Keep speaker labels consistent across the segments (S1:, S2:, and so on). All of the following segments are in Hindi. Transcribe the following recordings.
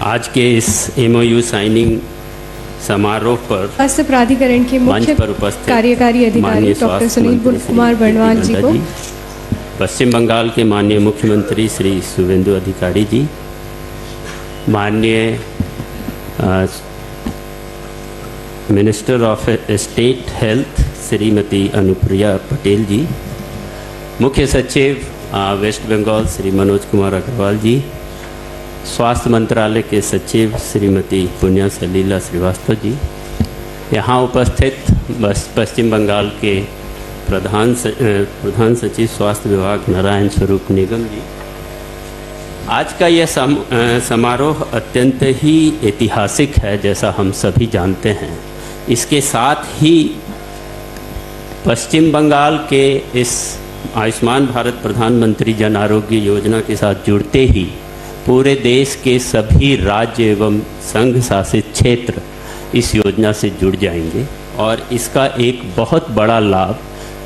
S1: आज के इस एमओयू साइनिंग समारोह पर
S2: स्वास्थ्य प्राधिकरण के मुख्य कार्यकारी अधिकारी डॉक्टर सुनील कुमार बर्णवाल जी को,
S1: पश्चिम बंगाल के माननीय मुख्यमंत्री श्री शुभेंदु अधिकारी जी, माननीय minister of state health Shrimati Anupriya Patel ji, मुख्य सचिव वेस्ट बंगाल श्री मनोज कुमार अग्रवाल जी, स्वास्थ्य मंत्रालय के सचिव श्रीमती पुण्या सलीला श्रीवास्तव जी, यहाँ उपस्थित पश्चिम बंगाल के प्रधान सचिव स्वास्थ्य विभाग नारायण स्वरूप निगम जी। आज का यह समारोह अत्यंत ही ऐतिहासिक है, जैसा हम सभी जानते हैं। इसके साथ ही पश्चिम बंगाल के इस आयुष्मान भारत प्रधानमंत्री जन आरोग्य योजना के साथ जुड़ते ही पूरे देश के सभी राज्य एवं संघ शासित क्षेत्र इस योजना से जुड़ जाएंगे और इसका एक बहुत बड़ा लाभ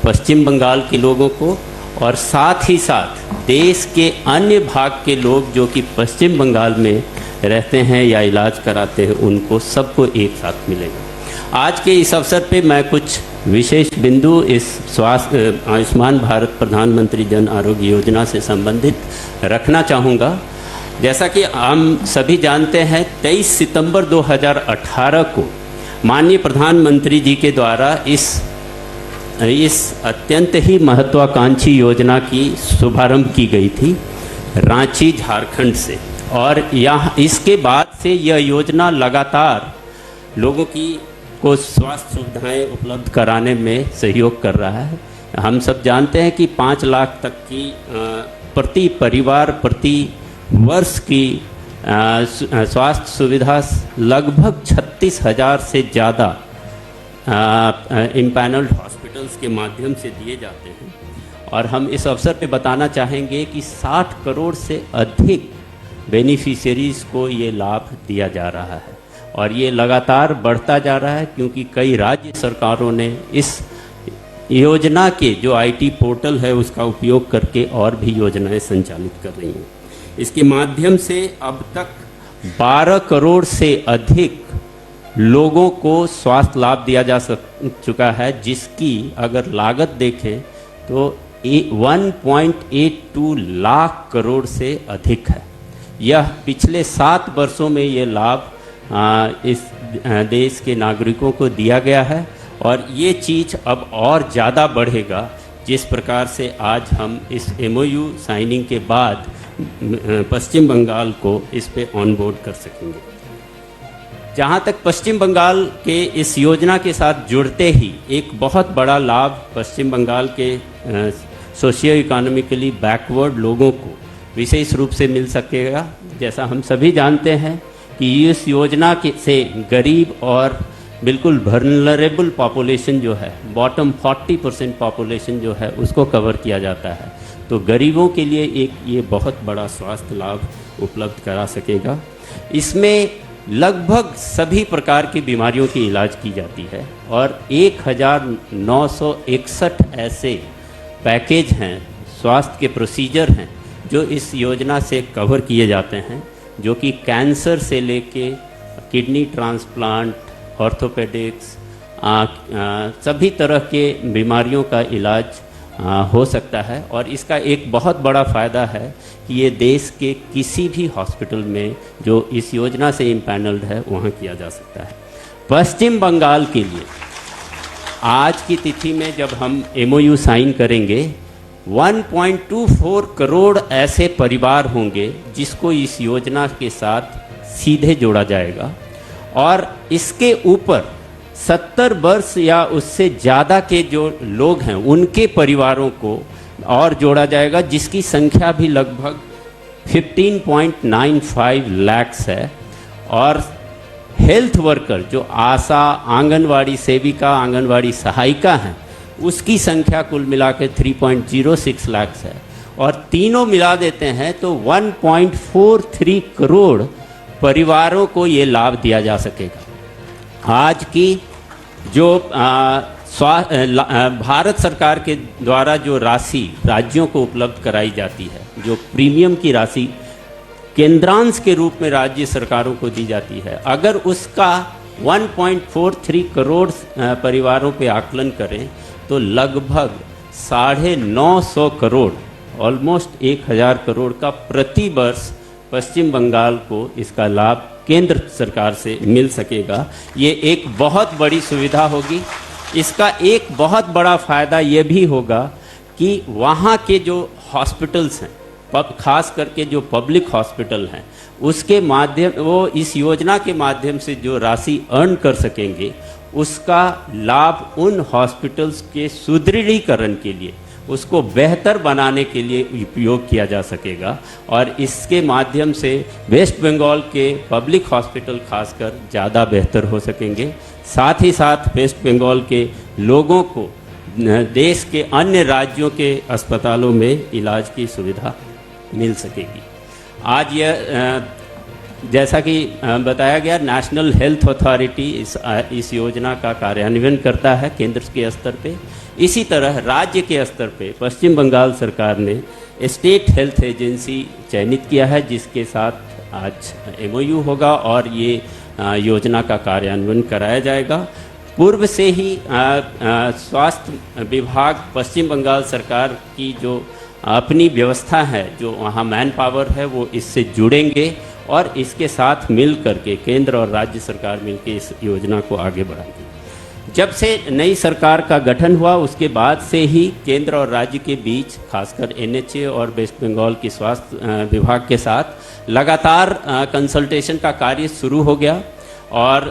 S1: पश्चिम बंगाल के लोगों को और साथ ही साथ देश के अन्य भाग के लोग जो कि पश्चिम बंगाल में रहते हैं या इलाज कराते हैं, उनको सबको एक साथ मिलेगा। आज के इस अवसर पे मैं कुछ विशेष बिंदु इस स्वास्थ्य आयुष्मान भारत प्रधानमंत्री जन आरोग्य योजना से संबंधित रखना चाहूँगा। जैसा कि हम सभी जानते हैं, 23 सितंबर 2018 को माननीय प्रधानमंत्री जी के द्वारा इस अत्यंत ही महत्वाकांक्षी योजना की शुभारंभ की गई थी रांची झारखंड से, और यहाँ इसके बाद से यह योजना लगातार लोगों को स्वास्थ्य सुविधाएं उपलब्ध कराने में सहयोग कर रहा है। हम सब जानते हैं कि 5 लाख तक की प्रति परिवार प्रति वर्ष की स्वास्थ्य सुविधा लगभग 36,000 से ज़्यादा इम्पैनल्ड हॉस्पिटल्स के माध्यम से दिए जाते हैं। और हम इस अवसर पे बताना चाहेंगे कि 60 करोड़ से अधिक बेनिफिशियरीज़ को ये लाभ दिया जा रहा है और ये लगातार बढ़ता जा रहा है, क्योंकि कई राज्य सरकारों ने इस योजना के जो IT पोर्टल है उसका उपयोग करके और भी योजनाएं संचालित कर रही हैं। इसके माध्यम से अब तक 12 करोड़ से अधिक लोगों को स्वास्थ्य लाभ दिया जा चुका है, जिसकी अगर लागत देखें तो 1.82 लाख करोड़ से अधिक है। यह पिछले 7 वर्षों में ये लाभ इस देश के नागरिकों को दिया गया है और ये चीज़ अब और ज़्यादा बढ़ेगा, जिस प्रकार से आज हम इस MOU साइनिंग के बाद पश्चिम बंगाल को इस पे ऑन बोर्ड कर सकेंगे। जहाँ तक पश्चिम बंगाल के इस योजना के साथ जुड़ते ही एक बहुत बड़ा लाभ पश्चिम बंगाल के सोशियो इकोनॉमिकली बैकवर्ड लोगों को विशेष रूप से मिल सकेगा। जैसा हम सभी जानते हैं कि इस योजना से गरीब और बिल्कुल वल्नरेबल पॉपुलेशन जो है, बॉटम 40% पॉपुलेशन जो है, उसको कवर किया जाता है। तो गरीबों के लिए एक ये बहुत बड़ा स्वास्थ्य लाभ उपलब्ध करा सकेगा। इसमें लगभग सभी प्रकार की बीमारियों की इलाज की जाती है और 1961 ऐसे पैकेज हैं, स्वास्थ्य के प्रोसीजर हैं जो इस योजना से कवर किए जाते हैं, जो कि कैंसर से लेके किडनी ट्रांसप्लांट, ऑर्थोपेडिक्स, सभी तरह के बीमारियों का इलाज हो सकता है। और इसका एक बहुत बड़ा फ़ायदा है कि ये देश के किसी भी हॉस्पिटल में जो इस योजना से इम्पैनल्ड है वहाँ किया जा सकता है। पश्चिम बंगाल के लिए आज की तिथि में जब हम MOU साइन करेंगे, 1.24 करोड़ ऐसे परिवार होंगे जिसको इस योजना के साथ सीधे जोड़ा जाएगा और इसके ऊपर 70 वर्ष या उससे ज़्यादा के जो लोग हैं उनके परिवारों को और जोड़ा जाएगा, जिसकी संख्या भी लगभग 15.95 लाख है। और हेल्थ वर्कर जो आशा, आंगनवाड़ी सेविका, आंगनवाड़ी सहायिका हैं, उसकी संख्या कुल मिला के 3.06 लाख है और तीनों मिला देते हैं तो 1.43 करोड़ परिवारों को ये लाभ दिया जा सकेगा। आज की जो भारत सरकार के द्वारा जो राशि राज्यों को उपलब्ध कराई जाती है, जो प्रीमियम की राशि केंद्रांश के रूप में राज्य सरकारों को दी जाती है। अगर उसका 1.43 करोड़ परिवारों पे आकलन करें तो लगभग 950 करोड़, ऑलमोस्ट 1000 करोड़ का प्रति वर्ष पश्चिम बंगाल को इसका लाभ केंद्र सरकार से मिल सकेगा। ये एक बहुत बड़ी सुविधा होगी। इसका एक बहुत बड़ा फ़ायदा ये भी होगा कि वहाँ के जो हॉस्पिटल्स हैं, खास करके जो पब्लिक हॉस्पिटल हैं, उसके माध्यम वो इस योजना के माध्यम से जो राशि अर्न कर सकेंगे, उसका लाभ उन हॉस्पिटल्स के सुदृढ़ीकरण के लिए, उसको बेहतर बनाने के लिए उपयोग किया जा सकेगा। और इसके माध्यम से वेस्ट बंगाल के पब्लिक हॉस्पिटल खासकर ज़्यादा बेहतर हो सकेंगे। साथ ही साथ वेस्ट बंगाल के लोगों को देश के अन्य राज्यों के अस्पतालों में इलाज की सुविधा मिल सकेगी। आज यह जैसा कि बताया गया, नेशनल हेल्थ अथॉरिटी इस योजना का कार्यान्वयन करता है केंद्र के स्तर पे। इसी तरह राज्य के स्तर पे पश्चिम बंगाल सरकार ने स्टेट हेल्थ एजेंसी चयनित किया है, जिसके साथ आज MOU होगा और ये योजना का कार्यान्वयन कराया जाएगा। पूर्व से ही स्वास्थ्य विभाग पश्चिम बंगाल सरकार की जो अपनी व्यवस्था है, जो वहाँ मैन पावर है, वो इससे जुड़ेंगे और इसके साथ मिल करके केंद्र और राज्य सरकार मिलकर इस योजना को आगे बढ़ाएंगे। जब से नई सरकार का गठन हुआ उसके बाद से ही केंद्र और राज्य के बीच खासकर NHA और वेस्ट बंगाल की स्वास्थ्य विभाग के साथ लगातार कंसल्टेशन का कार्य शुरू हो गया। और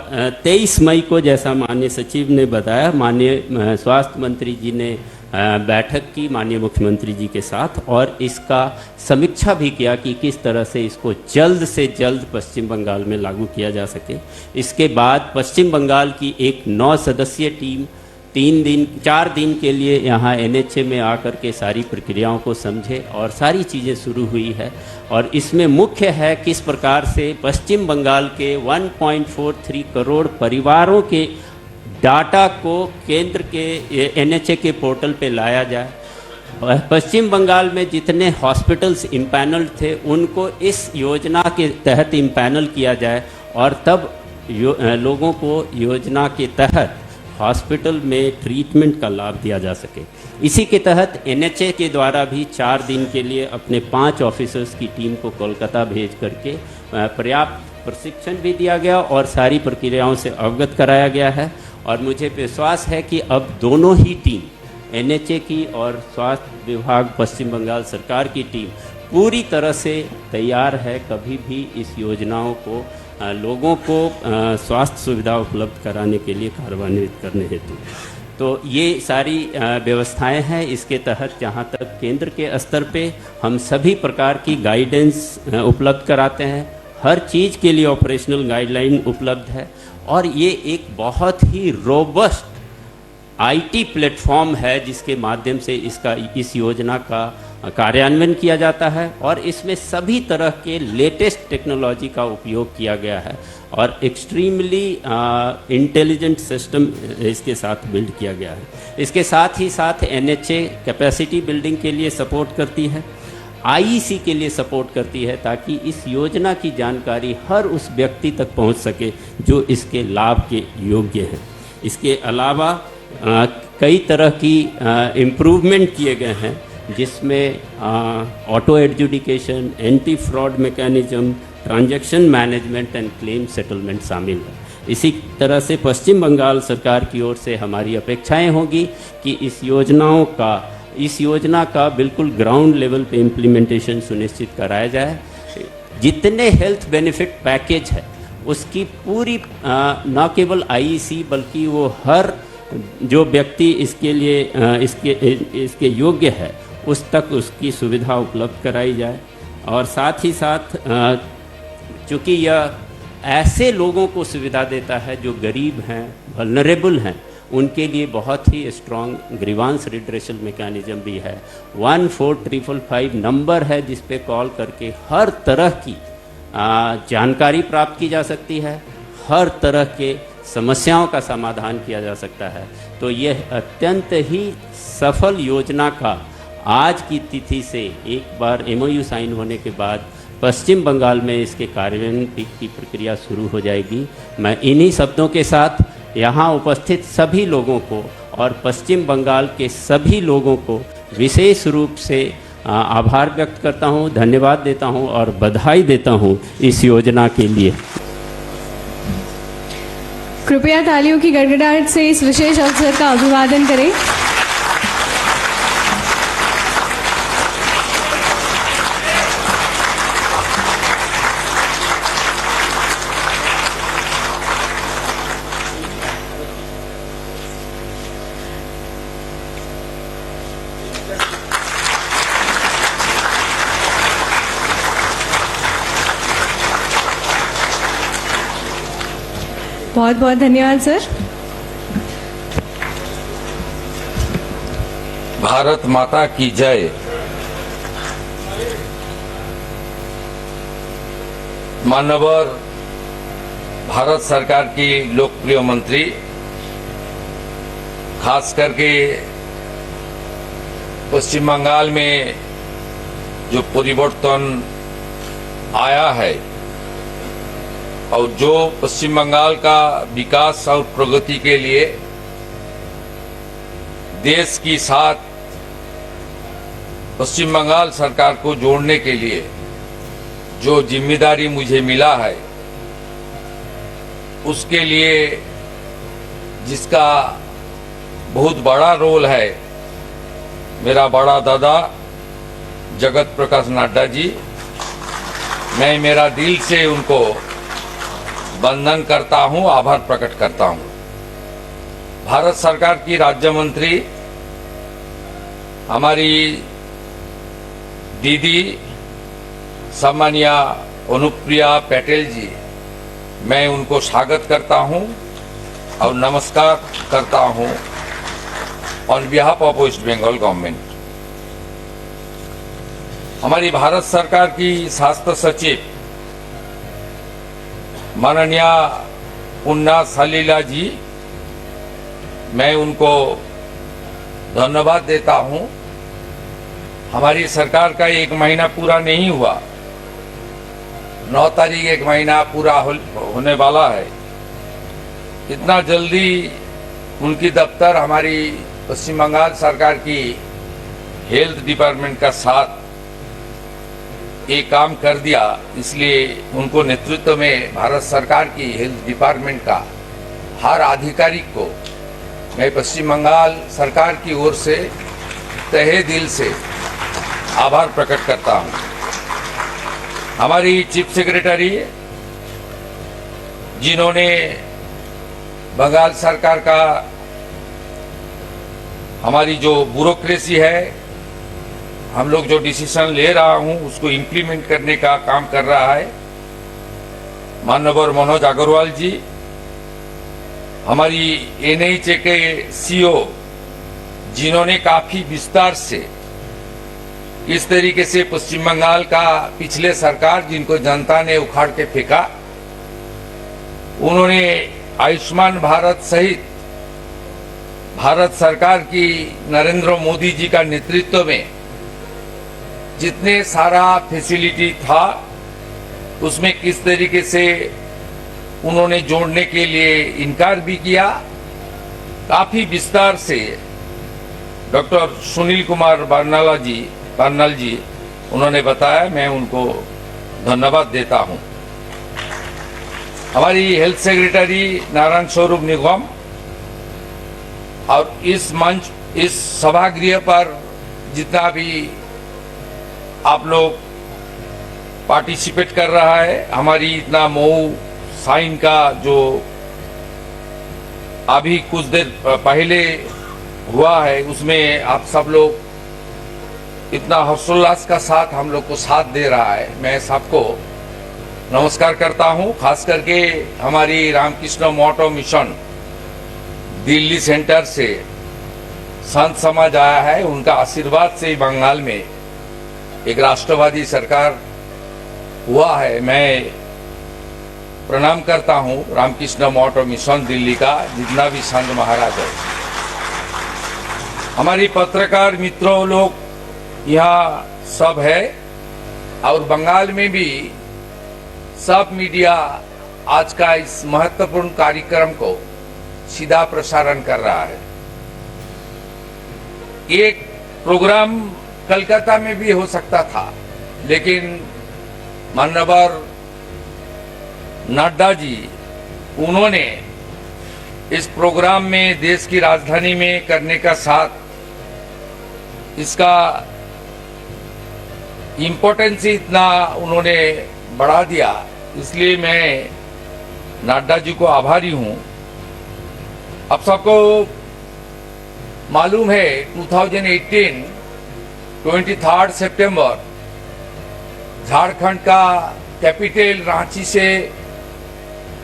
S1: 23 मई को, जैसा माननीय सचिव ने बताया, माननीय स्वास्थ्य मंत्री जी ने बैठक की माननीय मुख्यमंत्री जी के साथ और इसका समीक्षा भी किया कि किस तरह से इसको जल्द से जल्द पश्चिम बंगाल में लागू किया जा सके। इसके बाद पश्चिम बंगाल की एक 9 सदस्यीय टीम 4 दिन के लिए यहाँ NHA में आकर के सारी प्रक्रियाओं को समझे और सारी चीज़ें शुरू हुई है। और इसमें मुख्य है किस प्रकार से पश्चिम बंगाल के 1.43 करोड़ परिवारों के डाटा को केंद्र के NHA के पोर्टल पे लाया जाए। पश्चिम बंगाल में जितने हॉस्पिटल्स इम्पैनल थे उनको इस योजना के तहत इम्पैनल किया जाए और तब लोगों को योजना के तहत हॉस्पिटल में ट्रीटमेंट का लाभ दिया जा सके। इसी के तहत NHA के द्वारा भी 4 दिन के लिए अपने 5 ऑफिसर्स की टीम को कोलकाता भेज करके पर्याप्त प्रशिक्षण भी दिया गया और सारी प्रक्रियाओं से अवगत कराया गया है। और मुझे विश्वास है कि अब दोनों ही टीम, NHA की और स्वास्थ्य विभाग पश्चिम बंगाल सरकार की टीम पूरी तरह से तैयार है कभी भी इस योजनाओं को लोगों को स्वास्थ्य सुविधा उपलब्ध कराने के लिए कार्यान्वित करने हेतु। तो ये सारी व्यवस्थाएं हैं। इसके तहत जहाँ तक केंद्र के स्तर पे हम सभी प्रकार की गाइडेंस उपलब्ध कराते हैं, हर चीज़ के लिए ऑपरेशनल गाइडलाइन उपलब्ध है और ये एक बहुत ही रोबस्ट IT प्लेटफॉर्म है जिसके माध्यम से इस योजना का कार्यान्वयन किया जाता है और इसमें सभी तरह के लेटेस्ट टेक्नोलॉजी का उपयोग किया गया है और एक्सट्रीमली इंटेलिजेंट सिस्टम इसके साथ बिल्ड किया गया है। इसके साथ ही साथ NHA कैपेसिटी बिल्डिंग के लिए सपोर्ट करती है, IEC के लिए सपोर्ट करती है ताकि इस योजना की जानकारी हर उस व्यक्ति तक पहुंच सके जो इसके लाभ के योग्य है। इसके अलावा कई तरह की इम्प्रूवमेंट किए गए हैं जिसमें auto adjudication, anti fraud mechanism, transaction management and claim settlement शामिल है। इसी तरह से पश्चिम बंगाल सरकार की ओर से हमारी अपेक्षाएं होगी कि इस योजना का बिल्कुल ग्राउंड लेवल पे इम्प्लीमेंटेशन सुनिश्चित कराया जाए। जितने हेल्थ बेनिफिट पैकेज है उसकी पूरी न केवल IEC बल्कि वो हर जो व्यक्ति इसके लिए इसके योग्य है उस तक उसकी सुविधा उपलब्ध कराई जाए। और साथ ही साथ चूँकि यह ऐसे लोगों को सुविधा देता है जो गरीब हैं, वल्नरेबल हैं, उनके लिए बहुत ही स्ट्रॉन्ग ग्रीवांस रिड्रेशल मैकेनिज्म भी है। 14555 नंबर है जिस पे कॉल करके हर तरह की जानकारी प्राप्त की जा सकती है, हर तरह के समस्याओं का समाधान किया जा सकता है। तो यह अत्यंत ही सफल योजना का आज की तिथि से एक बार MOU साइन होने के बाद पश्चिम बंगाल में इसके कार्यान्वयन की प्रक्रिया शुरू हो जाएगी। मैं इन्हीं शब्दों के साथ यहाँ उपस्थित सभी लोगों को और पश्चिम बंगाल के सभी लोगों को विशेष रूप से आभार व्यक्त करता हूँ, धन्यवाद देता हूँ और बधाई देता हूँ इस योजना के लिए।
S2: कृपया तालियों की गड़गड़ाहट से इस विशेष अवसर का अभिवादन करें। बहुत बहुत धन्यवाद सर।
S3: भारत माता की जय। माननीय भारत सरकार की लोकप्रिय मंत्री, खास करके पश्चिम बंगाल में जो परिवर्तन आया है और जो पश्चिम बंगाल का विकास और प्रगति के लिए देश की साथ पश्चिम बंगाल सरकार को जोड़ने के लिए जो जिम्मेदारी मुझे मिला है, उसके लिए जिसका बहुत बड़ा रोल है मेरा बड़ा दादा जगत प्रकाश नड्डा जी, मैं मेरा दिल से उनको वंदन करता हूं, आभार प्रकट करता हूं। भारत सरकार की राज्य मंत्री हमारी दीदी सम्मानीय अनुप्रिया पटेल जी, मैं उनको स्वागत करता हूं और नमस्कार करता हूं on behalf of West Bengal government. हमारी भारत सरकार की स्वास्थ्य सचिव माननीय पुण्या सलीला जी, मैं उनको धन्यवाद देता हूं। हमारी सरकार का 1 महीना पूरा नहीं हुआ, 9 तारीख 1 महीना पूरा होने वाला है। इतना जल्दी उनकी दफ्तर हमारी पश्चिम बंगाल सरकार की हेल्थ डिपार्टमेंट का साथ ये काम कर दिया, इसलिए उनको नेतृत्व में भारत सरकार की हेल्थ डिपार्टमेंट का हर अधिकारी को मैं पश्चिम बंगाल सरकार की ओर से तहे दिल से आभार प्रकट करता हूं। हमारी चीफ सेक्रेटरी जिन्होंने बंगाल सरकार का हमारी जो ब्यूरोक्रेसी है, हम लोग जो डिसीजन ले रहा हूं उसको इम्प्लीमेंट करने का काम कर रहा है, माननीय मनोज अग्रवाल जी। हमारी एनएचए के सीओ जिन्होंने काफी विस्तार से इस तरीके से पश्चिम बंगाल का पिछले सरकार जिनको जनता ने उखाड़ के फेंका, उन्होंने आयुष्मान भारत सहित भारत सरकार की नरेंद्र मोदी जी का नेतृत्व में जितने सारा फैसिलिटी था उसमें किस तरीके से उन्होंने जोड़ने के लिए इनकार भी किया। काफी विस्तार से डॉक्टर सुनील कुमार बर्नाल जी उन्होंने बताया, मैं उनको धन्यवाद देता हूं। हमारी हेल्थ सेक्रेटरी नारायण स्वरूप निगम और इस मंच, इस सभागृह पर जितना भी आप लोग पार्टिसिपेट कर रहा है, हमारी इतना मऊ साइन का जो अभी कुछ देर पहले हुआ है, उसमें आप सब लोग इतना हर्षोल्लास का साथ हम लोग को साथ दे रहा है, मैं सबको नमस्कार करता हूं। खास करके हमारी रामकृष्ण मोटो मिशन दिल्ली सेंटर से संत समाज आया है, उनका आशीर्वाद से बंगाल में एक राष्ट्रवादी सरकार हुआ है। मैं प्रणाम करता हूं रामकृष्ण मोटो मिशन दिल्ली का जितना भी संत महाराज है। हमारी पत्रकार मित्रों लोग यहाँ सब है, और बंगाल में भी सब मीडिया आज का इस महत्वपूर्ण कार्यक्रम को सीधा प्रसारण कर रहा है। एक प्रोग्राम कलकत्ता में भी हो सकता था, लेकिन माननीय नड्डा जी उन्होंने इस प्रोग्राम में देश की राजधानी में करने का साथ इसका इम्पोर्टेंस ही इतना उन्होंने बढ़ा दिया, इसलिए मैं नड्डा जी को आभारी हूं। अब सबको मालूम है 2018 23 सितंबर झारखंड का कैपिटल रांची से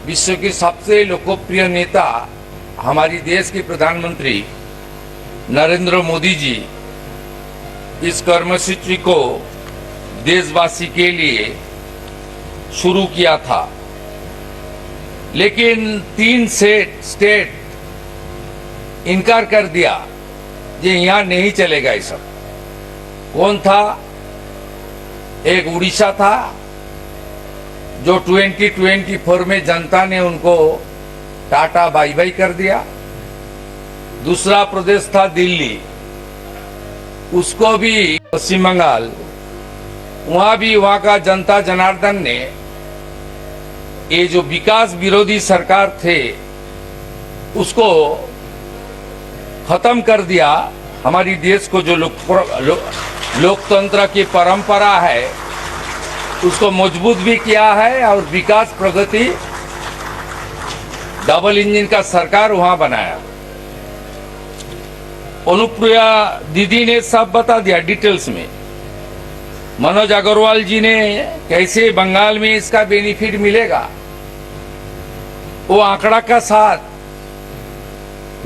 S3: विश्व के सबसे लोकप्रिय नेता हमारी देश के प्रधानमंत्री नरेंद्र मोदी जी इस कर्मसूची को देशवासी के लिए शुरू किया था, लेकिन 3 स्टेट इनकार कर दिया, ये यहां नहीं चलेगा। ये सब कौन था? एक उड़ीसा था जो 2024 में जनता ने उनको टाटा बाय बाय कर दिया। दूसरा प्रदेश था दिल्ली, उसको भी पश्चिम बंगाल, वहां भी वहां का जनता जनार्दन ने ये जो विकास विरोधी सरकार थे उसको खत्म कर दिया। हमारी देश को जो लोकतंत्र की परंपरा है उसको मजबूत भी किया है और विकास प्रगति डबल इंजन का सरकार वहां बनाया। अनुप्रिया दीदी ने सब बता दिया डिटेल्स में। मनोज अग्रवाल जी ने कैसे बंगाल में इसका बेनिफिट मिलेगा वो आंकड़ा का साथ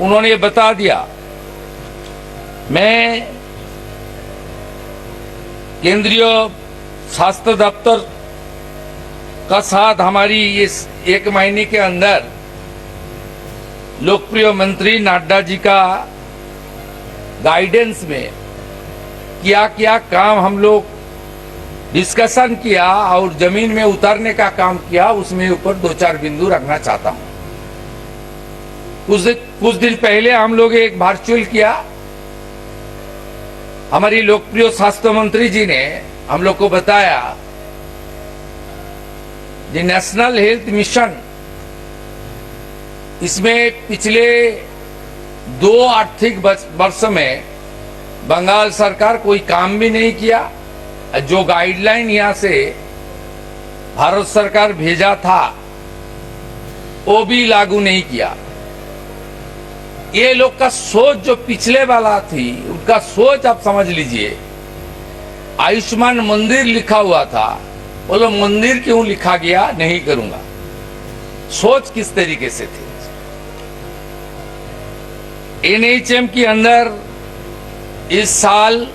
S3: उन्होंने बता दिया। मैं केंद्रीय स्वास्थ्य दफ्तर का साथ हमारी इस 1 महीने के अंदर लोकप्रिय मंत्री नड्डा जी का गाइडेंस में क्या क्या काम हम लोग डिस्कशन किया और जमीन में उतारने का काम किया, उसमें ऊपर 2-4 बिंदु रखना चाहता हूं। कुछ दिन पहले हम लोग एक वर्चुअल किया। हमारी लोकप्रिय स्वास्थ्य मंत्री जी ने हम लोग को बताया ये नेशनल हेल्थ मिशन, इसमें पिछले 2 आर्थिक वर्ष में बंगाल सरकार कोई काम भी नहीं किया। जो गाइडलाइन यहां से भारत सरकार भेजा था वो भी लागू नहीं किया। ये लोग का सोच जो पिछले वाला थी उनका सोच आप समझ लीजिए। आयुष्मान मंदिर लिखा हुआ था, बोलो मंदिर क्यों लिखा गया, नहीं करूंगा। सोच किस तरीके से थी। एनएचएम के अंदर इस साल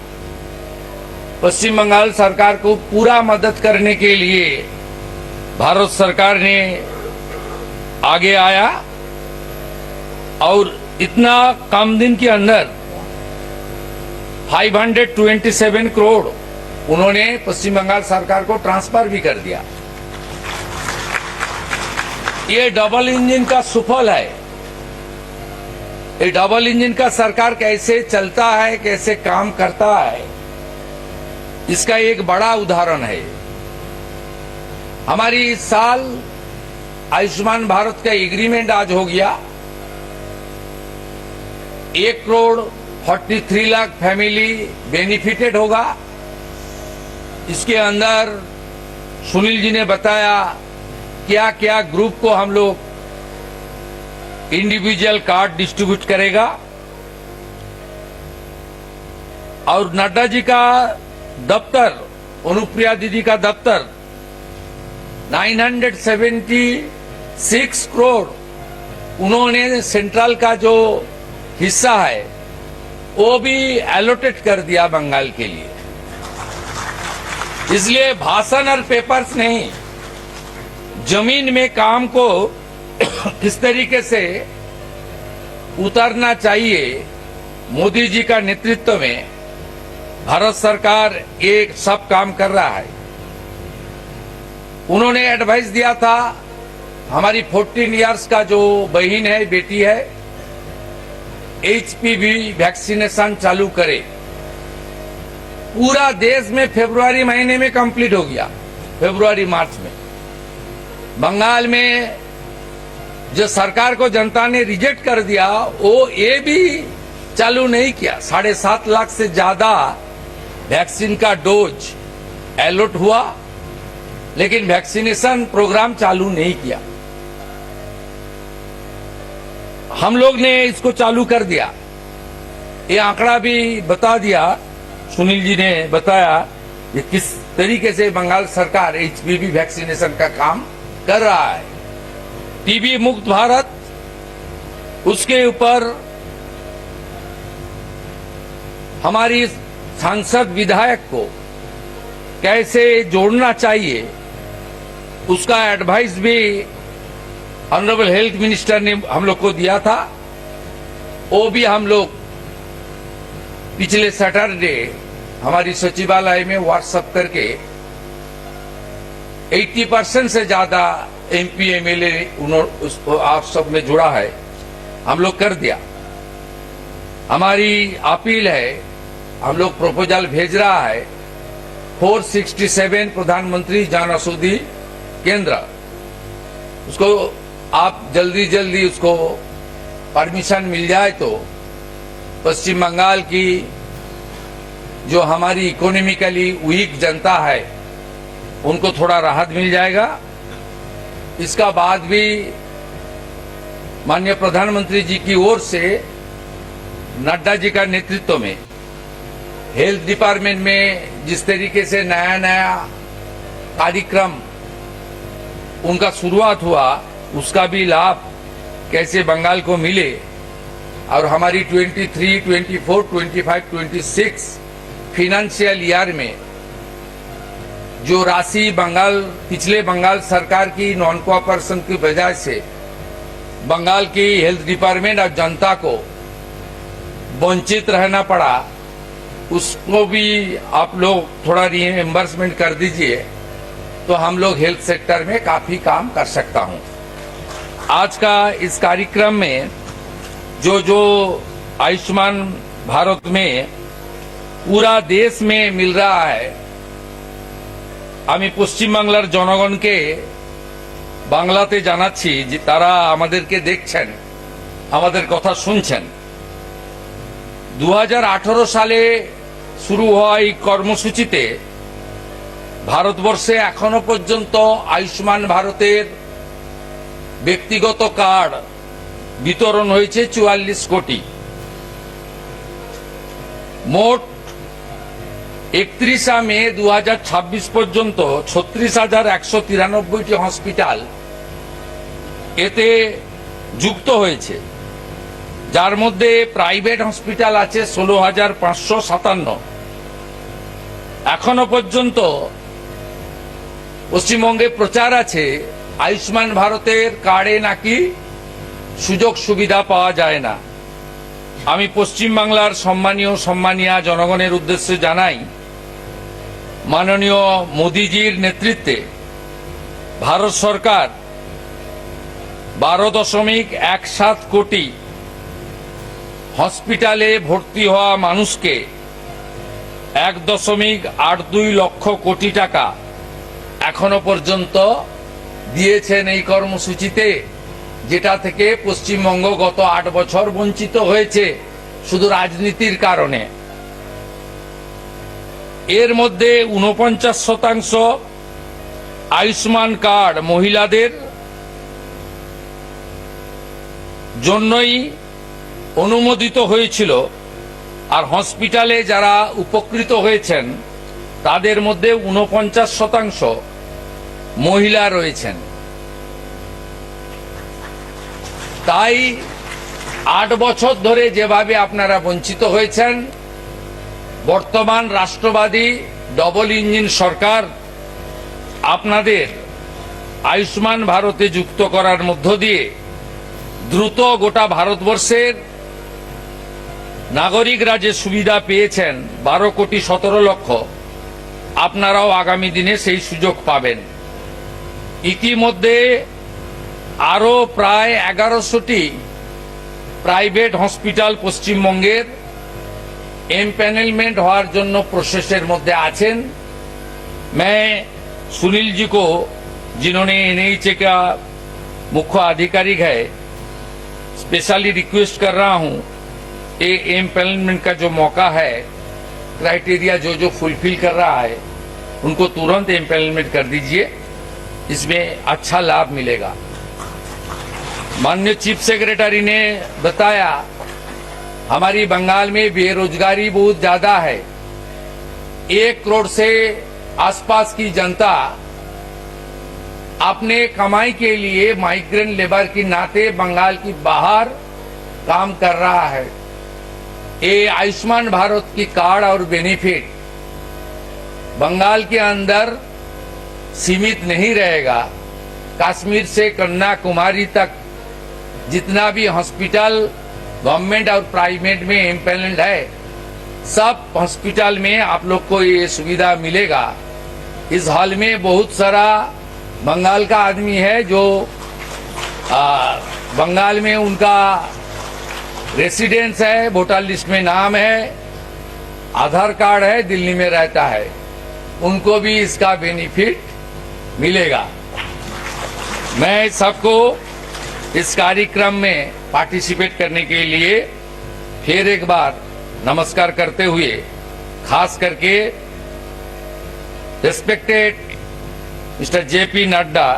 S3: पश्चिम बंगाल सरकार को पूरा मदद करने के लिए भारत सरकार ने आगे आया और इतना कम दिन के अंदर 527 करोड़ उन्होंने पश्चिम बंगाल सरकार को ट्रांसफर भी कर दिया। ये डबल इंजन का सुफल है। ये डबल इंजन का सरकार कैसे चलता है, कैसे काम करता है, इसका एक बड़ा उदाहरण है। हमारी इस साल आयुष्मान भारत का एग्रीमेंट आज हो गया। 1,43 लाख फैमिली बेनिफिटेड होगा। इसके अंदर सुनील जी ने बताया क्या क्या ग्रुप को हम लोग इंडिविजुअल कार्ड डिस्ट्रीब्यूट करेगा। और नड्डा जी का दफ्तर, अनुप्रिया दीदी का दफ्तर 976 करोड़ उन्होंने सेंट्रल का जो हिस्सा है वो भी एलोटेट कर दिया बंगाल के लिए। इसलिए भाषण और पेपर्स नहीं, जमीन में काम को किस तरीके से उतारना चाहिए, मोदी जी का नेतृत्व में भारत सरकार एक सब काम कर रहा है। उन्होंने एडवाइस दिया था हमारी 14 इयर्स का जो बहन है, बेटी है, HPV वैक्सीनेशन चालू करे। पूरा देश में फरवरी महीने में कंप्लीट हो गया, फरवरी मार्च में। बंगाल में जो सरकार को जनता ने रिजेक्ट कर दिया, वो ये भी चालू नहीं किया। 7.5 लाख से ज्यादा वैक्सीन का डोज अलॉट हुआ, लेकिन वैक्सीनेशन प्रोग्राम चालू नहीं किया। हम लोग ने इसको चालू कर दिया। ये आंकड़ा भी बता दिया, सुनील जी ने बताया कि किस तरीके से बंगाल सरकार HPV वैक्सीनेशन का काम कर रहा है। टीबी मुक्त भारत, उसके ऊपर हमारी सांसद विधायक को कैसे जोड़ना चाहिए, उसका एडवाइस भी ऑनरेबल हेल्थ मिनिस्टर ने हम लोग को दिया था। वो भी हम लोग पिछले सैटरडे हमारी सचिवालय में व्हाट्सएप करके 80% से ज्यादा MP MLA उसको आप सब में जुड़ा है, हम लोग कर दिया। हमारी अपील है, हम लोग प्रपोजल भेज रहा है 467 प्रधानमंत्री जन औषधि केंद्र, उसको आप जल्दी उसको परमिशन मिल जाए तो पश्चिम बंगाल की जो हमारी इकोनॉमिकली वीक जनता है उनको थोड़ा राहत मिल जाएगा। इसका बाद भी माननीय प्रधानमंत्री जी की ओर से नड्डा जी का नेतृत्व में हेल्थ डिपार्टमेंट में जिस तरीके से नया कार्यक्रम उनका शुरुआत हुआ, उसका भी लाभ कैसे बंगाल को मिले और हमारी 23, 24, 25, 26 फाइनेंशियल ईयर में जो राशि पिछले बंगाल सरकार की नॉन कोऑपरेशन की वजह से बंगाल की हेल्थ डिपार्टमेंट और जनता को वंचित रहना पड़ा, उसको भी आप लोग थोड़ा रिएम्बर्समेंट कर दीजिए तो हम लोग हेल्थ सेक्टर में काफी काम कर सकता हूं। आज का इस कार्यक्रम में जो आयुष्मान भारत में पूरा देश में मिल रहा है, আমি পশ্চিম বাংলার জনগণকে বাংলাতে জানাচ্ছি যে তারা আমাদেরকে দেখছেন, আমাদের কথা শুনছেন। 2018 সালে শুরু হওয়া এই কর্মসূচিতে ভারতবর্ষে এখনো পর্যন্ত আয়ুষ্মান ভারতের ব্যক্তিগত কার্ড বিতরণ হয়েছে 44 কোটি। মোট 31 মে 2026 পর্যন্ত 36,193টি হসপিটাল এতে যুক্ত হয়েছে, যার মধ্যে প্রাইভেট হসপিটাল আছে 16,557। এখনো পর্যন্ত পশ্চিমবঙ্গে প্রচার আছে আয়ুষ্মান ভারতের কার্ডে নাকি সুযোগ সুবিধা পাওয়া যায় না। আমি পশ্চিম বাংলার সম্মানীয় জনগণের উদ্দেশ্যে জানাই, মাননীয় মোদিজির নেতৃত্বে ভারত সরকার 12.17 কোটি হসপিটালে ভর্তি হওয়া মানুষকে 1.82 লক্ষ কোটি টাকা এখনো পর্যন্ত দিয়েছেন এই কর্মসূচিতে, যেটা থেকে পশ্চিমবঙ্গ গত 8 বছর বঞ্চিত হয়েছে শুধু রাজনীতির কারণে। এর মধ্যে 49% আয়ুষ্মান কার্ড মহিলাদের জন্যই অনুমোদিত হয়েছিল, আর হসপিটালে যারা উপকৃত হয়েছেন তাদের মধ্যে 49% মহিলা রয়েছেন। তাই 8 বছর ধরে যেভাবে আপনারা বঞ্চিত হয়েছেন, বর্তমান রাষ্ট্রবাদী ডবল ইঞ্জিন সরকার আপনাদের আয়ুষ্মান ভারতে যুক্ত করার মধ্য দিয়ে দ্রুত গোটা ভারতবর্ষের নাগরিকরা যে সুবিধা পেয়েছেন 12 কোটি 17 লক্ষ, আপনারাও আগামী দিনে সেই সুযোগ পাবেন। ইতিমধ্যে আরো প্রায় 1100টি প্রাইভেট হসপিটাল পশ্চিমবঙ্গের एम्पैनलमेंट হওয়ার জন্য প্রসেসের মধ্যে আছেন। मैं सुनील जी को, जिन्होंने एनएचए का मुख्य आधिकारिक है, स्पेशली रिक्वेस्ट कर रहा हूं, ये एम्पैनलमेंट का जो मौका है, क्राइटेरिया जो जो फुलफिल कर रहा है उनको तुरंत एम्पैनलमेंट कर दीजिए, इसमें अच्छा लाभ मिलेगा। माननीय चीफ सेक्रेटरी ने बताया हमारी बंगाल में बेरोजगारी बहुत ज्यादा है। 1 करोड़ से आसपास की जनता अपने कमाई के लिए माइग्रेंट लेबर के नाते बंगाल की बाहर काम कर रहा है। ये आयुष्मान भारत की कार्ड और बेनिफिट बंगाल के अंदर सीमित नहीं रहेगा। कश्मीर से कन्याकुमारी तक जितना भी हॉस्पिटल गवर्नमेंट और प्राइवेट में एम्पैनल्ड है, सब हॉस्पिटल में आप लोग को ये सुविधा मिलेगा। इस हॉल में बहुत सारा बंगाल का आदमी है जो बंगाल में उनका रेसिडेंस है, वोटर लिस्ट में नाम है, आधार कार्ड है, दिल्ली में रहता है, उनको भी इसका बेनिफिट मिलेगा। मैं सबको इस कार्यक्रम में पार्टिसिपेट करने के लिए फिर एक बार नमस्कार करते हुए, खास करके respected Mister JP Nadda,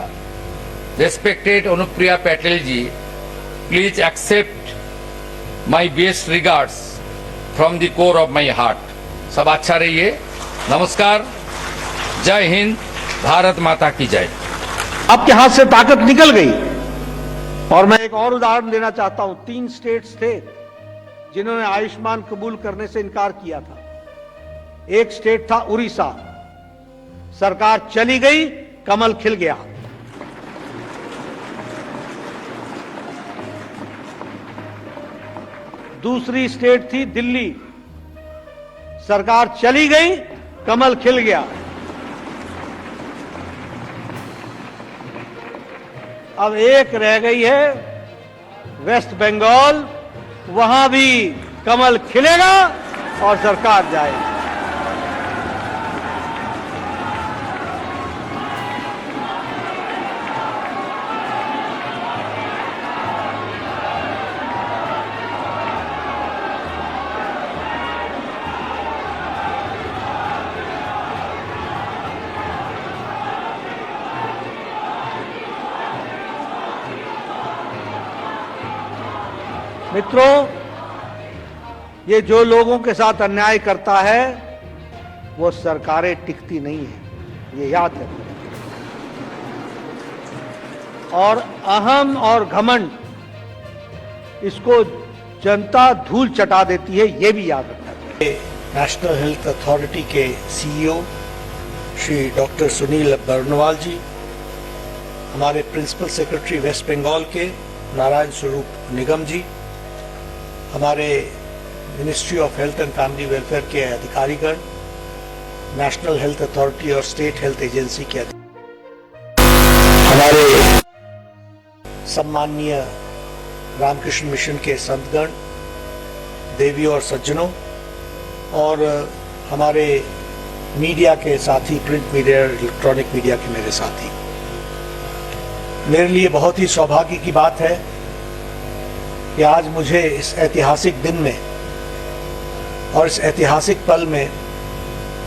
S3: respected Anupriya Patel ji, please accept my best regards from the core of my heart. सब अच्छा रहिए। नमस्कार, जय हिंद, भारत माता की जय।
S4: आपके हाथ से ताकत निकल गई। और मैं एक और उदाहरण देना चाहता हूं। 3 स्टेट्स थे जिन्होंने आयुष्मान कबूल करने से इनकार किया था। एक स्टेट था उड़ीसा, सरकार चली गई, कमल खिल गया। दूसरी स्टेट थी दिल्ली, सरकार चली गई, कमल खिल गया। अब एक रह गई है वेस्ट बंगाल, वहां भी कमल खिलेगा और सरकार जाएगी। मित्रों, ये जो लोगों के साथ अन्याय करता है वो सरकारें टिकती नहीं है, ये याद रखना। और अहम और घमंड, इसको जनता धूल चटा देती है, ये भी याद रखना चाहिए। नेशनल हेल्थ अथॉरिटी के सीईओ श्री डॉक्टर सुनील बर्नवाल जी, हमारे प्रिंसिपल सेक्रेटरी वेस्ट बंगाल के नारायण स्वरूप निगम जी, हमारे ministry of health and family welfare के अधिकारीगण, नेशनल हेल्थ अथॉरिटी और स्टेट हेल्थ एजेंसी के हमारे सम्माननीय रामकृष्ण मिशन के संतगण, देवी और सज्जनों, और हमारे मीडिया के साथी, प्रिंट मीडिया, इलेक्ट्रॉनिक मीडिया के मेरे साथी, मेरे लिए बहुत ही सौभाग्य की बात है कि आज मुझे इस ऐतिहासिक दिन में और इस ऐतिहासिक पल में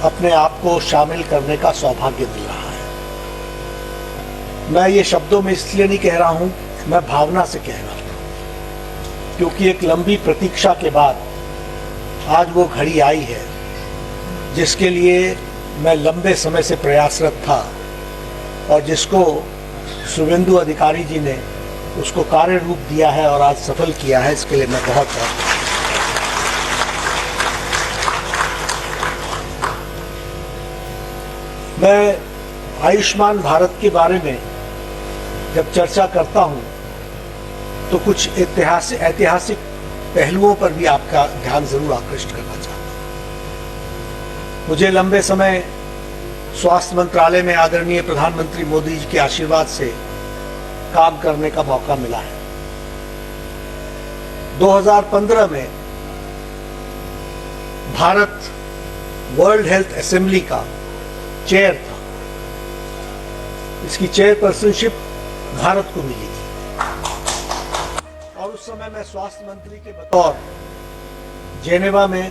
S4: अपने आप को शामिल करने का सौभाग्य मिल रहा है। मैं ये शब्दों में इसलिए नहीं कह रहा हूं, मैं भावना से कह रहा हूं, क्योंकि एक लंबी प्रतीक्षा के बाद आज वो घड़ी आई है जिसके लिए मैं लंबे समय से प्रयासरत था और जिसको शुभेंदु अधिकारी जी ने उसको कार्य रूप दिया है और आज सफल किया है। इसके लिए मैं बहुत मैं आयुष्मान भारत के बारे में जब चर्चा करता हूं तो कुछ ऐतिहासिक पहलुओं पर भी आपका ध्यान जरूर आकृष्ट करना चाहता हूं। मुझे लंबे समय स्वास्थ्य मंत्रालय में आदरणीय प्रधानमंत्री मोदी जी के आशीर्वाद से काम करने का मौका मिला है। 2015 में भारत वर्ल्ड हेल्थ असेंबली का चेयर था। इसकी चेयरपर्सनशिप भारत को मिली थी और उस समय मैं स्वास्थ्य मंत्री के बतौर जेनेवा में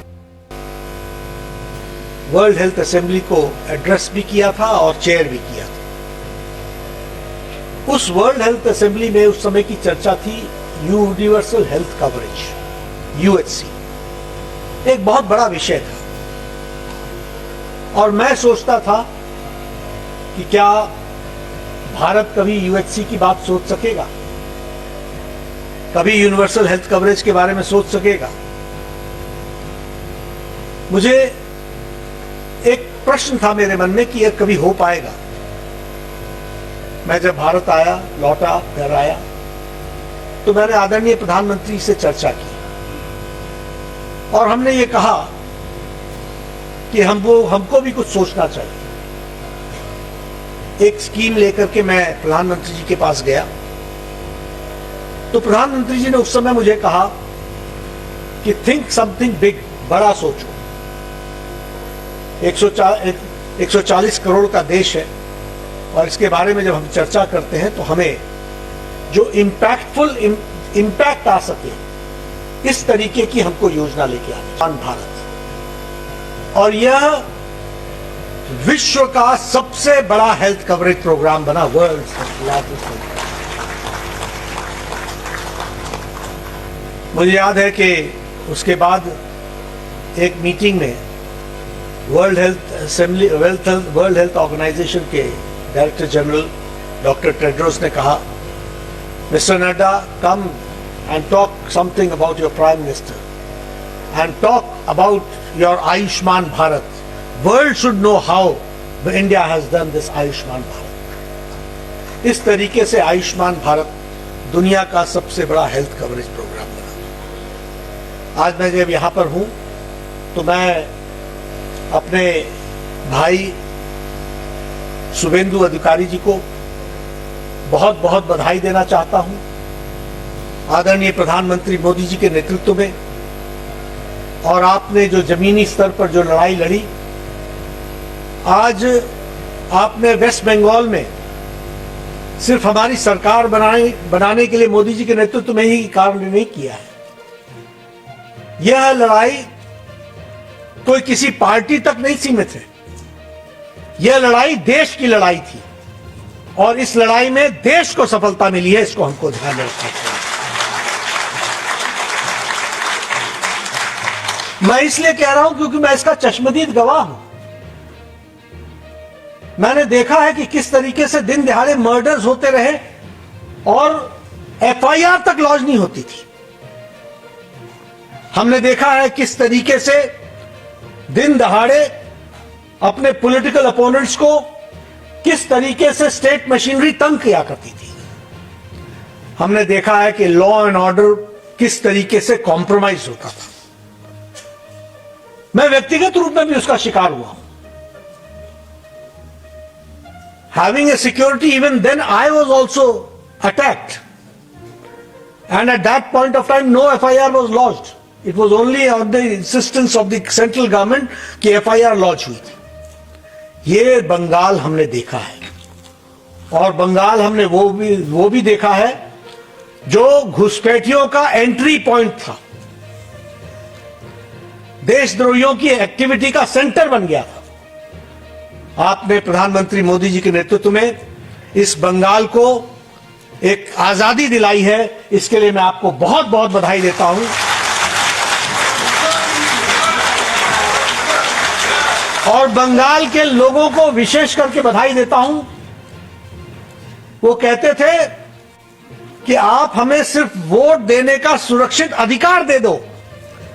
S4: वर्ल्ड हेल्थ असेंबली को एड्रेस भी किया था और चेयर भी किया था। उस वर्ल्ड हेल्थ असेंबली में उस समय की चर्चा थी यूनिवर्सल हेल्थ कवरेज, यूएचसी। एक बहुत बड़ा विषय था और मैं सोचता था कि क्या भारत कभी यूएचसी की बात सोच सकेगा, कभी यूनिवर्सल हेल्थ कवरेज के बारे में सोच सकेगा। मुझे एक प्रश्न था मेरे मन में कि यह कभी हो पाएगा। मैं जब भारत आया, लौटा, घर आया, तो मैंने आदरणीय प्रधानमंत्री से चर्चा की और हमने ये कहा कि हमको भी कुछ सोचना चाहिए। एक स्कीम लेकर के मैं प्रधानमंत्री जी के पास गया तो प्रधानमंत्री जी ने उस समय मुझे कहा कि थिंक समथिंग बिग, बड़ा सोचो। 140 करोड़ का देश है और इसके बारे में जब हम चर्चा करते हैं तो हमें जो इम्पैक्ट आ सके इस तरीके की हमको योजना लेके आनी। भारत और यह विश्व का सबसे बड़ा हेल्थ कवरेज प्रोग्राम बना, वर्ल्ड लार्जेस्ट। मुझे याद है कि उसके बाद एक मीटिंग में वर्ल्ड हेल्थ ऑर्गेनाइजेशन के डायरेक्टर जनरल डॉक्टर टेड्रोस ने कहा, mister Nadda, come and talk something about your prime minister and talk about your Ayushman Bharat. World should know how India has done this Ayushman Bharat. इस तरीके से आयुष्मान भारत दुनिया का सबसे बड़ा हेल्थ कवरेज प्रोग्राम बना। आज मैं जब यहां पर हूं तो मैं अपने भाई शुभेंदु अधिकारी जी को बहुत बहुत बधाई देना चाहता हूं। आदरणीय प्रधानमंत्री मोदी जी के नेतृत्व में और आपने जो जमीनी स्तर पर जो लड़ाई लड़ी, आज आपने वेस्ट बंगाल में सिर्फ हमारी सरकार बनाने के लिए मोदी जी के नेतृत्व में ही कार्य नहीं किया है। यह लड़ाई कोई किसी पार्टी तक नहीं सीमित है। यह लड़ाई देश की लड़ाई थी और इस लड़ाई में देश को सफलता मिली है। इसको हमको ध्यान में रखना चाहिए। मैं इसलिए कह रहा हूं क्योंकि मैं इसका चश्मदीद गवाह हूं। मैंने देखा है कि किस तरीके से दिन दिहाड़े मर्डर्स होते रहे और एफआईआर तक लॉन्च नहीं होती थी। हमने देखा है किस तरीके से दिन दहाड़े अपने पॉलिटिकल अपोनेंट्स को किस तरीके से स्टेट मशीनरी तंग किया करती थी। हमने देखा है कि लॉ एंड ऑर्डर किस तरीके से कॉम्प्रोमाइज होता था। मैं व्यक्तिगत रूप में भी उसका शिकार हुआ हूं। Having a security, even then I was also attacked. And at that point of time, no FIR was lodged. It was only on the insistence of the central government कि FIR lodge हुई थी। ये बंगाल हमने देखा है और बंगाल हमने वो भी देखा है जो घुसपैठियों का एंट्री पॉइंट था, देशद्रोहियों की एक्टिविटी का सेंटर बन गया था। आपने प्रधानमंत्री मोदी जी के नेतृत्व में इस बंगाल को एक आजादी दिलाई है। इसके लिए मैं आपको बहुत बहुत बधाई देता हूं और बंगाल के लोगों को विशेष करके बधाई देता हूं। वो कहते थे कि आप हमें सिर्फ वोट देने का सुरक्षित अधिकार दे दो,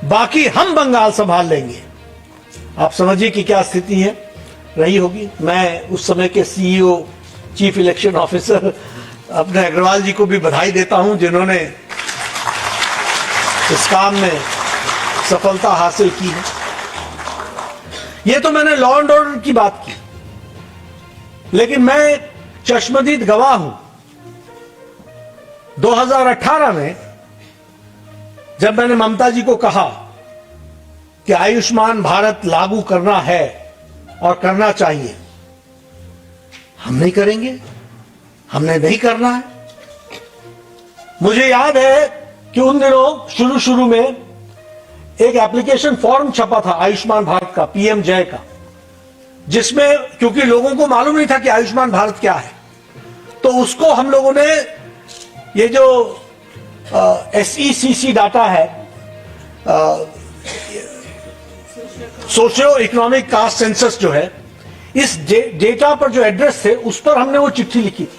S4: बाकी हम बंगाल संभाल लेंगे। आप समझिए कि क्या स्थिति है रही होगी। मैं उस समय के सीईओ, चीफ इलेक्शन ऑफिसर अपने अग्रवाल जी को भी बधाई देता हूं, जिन्होंने इस काम में सफलता हासिल की है। ये तो मैंने लॉ एंड ऑर्डर की बात की। लेकिन मैं चश्मदीद गवाह हूं, 2018 में जब मैंने ममता जी को कहा कि आयुष्मान भारत लागू करना है और करना चाहिए, हम नहीं करेंगे, हमने नहीं करना है। मुझे याद है कि उन दिनों शुरू में एक एप्लीकेशन फॉर्म छपा था आयुष्मान भारत का, पीएम जय का, जिसमें क्योंकि लोगों को मालूम नहीं था कि आयुष्मान भारत क्या है, तो उसको हम लोगों ने ये जो SECC डाटा है, सोशियो इकोनॉमिक कास्ट सेंसस जो है, इस डेटा पर जो एड्रेस थे उस पर हमने वो चिट्ठी लिखी थी।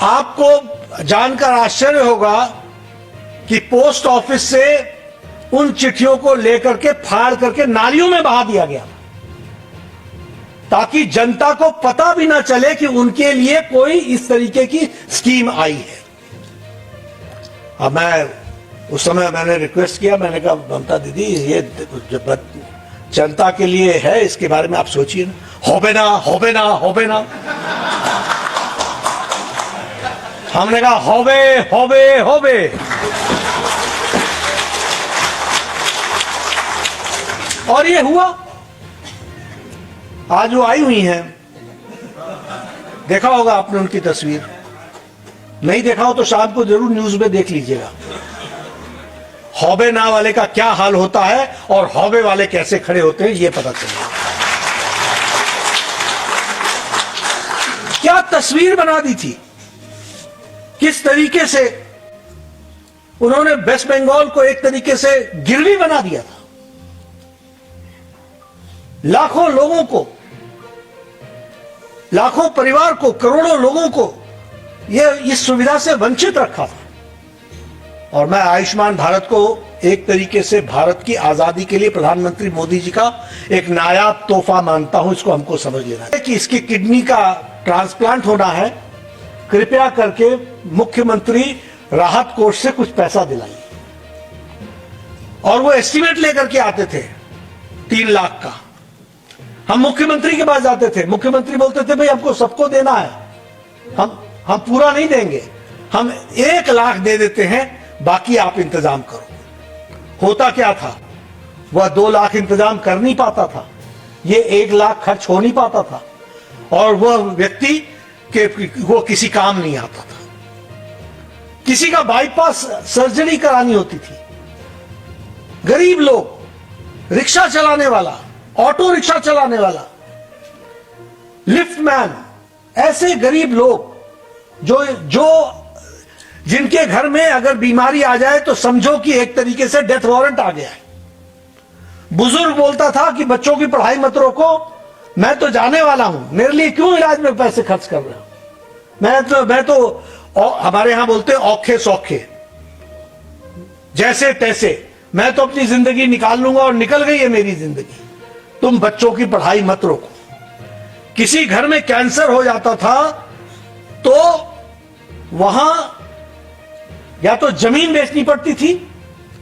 S4: आपको जानकर आश्चर्य होगा कि पोस्ट ऑफिस से उन चिट्ठियों को लेकर के फाड़ करके नालियों में बहा दिया गया, ताकि जनता को पता भी ना चले कि उनके लिए कोई इस तरीके की स्कीम आई है। अब मैं उस समय मैंने रिक्वेस्ट किया, मैंने कहा ममता दीदी ये जनता के लिए है, इसके बारे में आप सोचिए ना, होबे ना होबे ना होबे ना। हमने कहा होबे होबे होबे। और ये हुआ। आज वो आई हुई हैं, देखा होगा आपने उनकी तस्वीर, नहीं देखा हो तो शाम को जरूर न्यूज में देख लीजिएगा। हौबे ना वाले का क्या हाल होता है और हौबे वाले कैसे खड़े होते हैं ये पता चलेगा। क्या तस्वीर बना दी थी, किस तरीके से उन्होंने वेस्ट बंगाल को एक तरीके से गिरवी बना दिया था। लाखों लोगों को, लाखों परिवार को, करोड़ों लोगों को यह इस सुविधा से वंचित रखा था। और मैं आयुष्मान भारत को एक तरीके से भारत की आजादी के लिए प्रधानमंत्री मोदी जी का एक नायाब तोहफा मानता हूं। इसको हमको समझ लेना है कि इसकी किडनी का ट्रांसप्लांट होना है, कृपया करके मुख्यमंत्री राहत कोष से कुछ पैसा दिलाइए। और वो एस्टीमेट लेकर के आते थे 3 लाख का। हम मुख्यमंत्री के पास जाते थे, मुख्यमंत्री बोलते थे भाई हमको सबको देना है, हम पूरा नहीं देंगे, हम 1 लाख दे देते हैं, बाकी आप इंतजाम करो। होता क्या था, वह 2 लाख इंतजाम कर नहीं पाता था, ये 1 लाख खर्च हो नहीं पाता था, और वह व्यक्ति के वो किसी काम नहीं आता था। किसी का बाईपास सर्जरी करानी होती थी, गरीब लोग, रिक्शा चलाने वाला, ऑटो रिक्शा चलाने वाला, लिफ्ट मैन, ऐसे गरीब लोग जो जिनके घर में अगर बीमारी आ जाए तो समझो कि एक तरीके से डेथ वारंट आ गया है। बुजुर्ग बोलता था कि बच्चों की पढ़ाई मत रोको, मैं तो जाने वाला हूं, मेरे लिए क्यों इलाज में पैसे खर्च कर रहे हो। मैं तो हमारे यहां बोलते हैं औखे सौखे, जैसे तैसे मैं तो अपनी जिंदगी निकाल लूंगा, और निकल गई है मेरी जिंदगी, तुम बच्चों की पढ़ाई मत रोको। किसी घर में कैंसर हो जाता था तो वहां या तो जमीन बेचनी पड़ती थी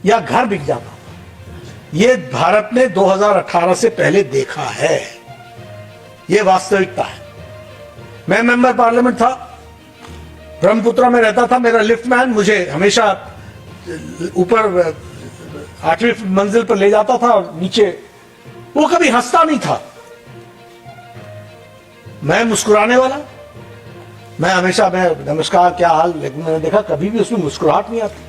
S4: या घर बिक जाता था। यह भारत ने 2018 से पहले देखा है, यह वास्तविकता है। मैं मेंबर पार्लियामेंट था, ब्रह्मपुत्रा में रहता था, मेरा लिफ्टमैन मुझे हमेशा ऊपर 8वीं मंजिल पर ले जाता था, और नीचे वो कभी हंसता नहीं था, मैं मुस्कुराने वाला, मैं हमेशा मैं नमस्कार क्या हाल, लेकिन मैंने देखा कभी भी उसमें मुस्कुराहट नहीं आती।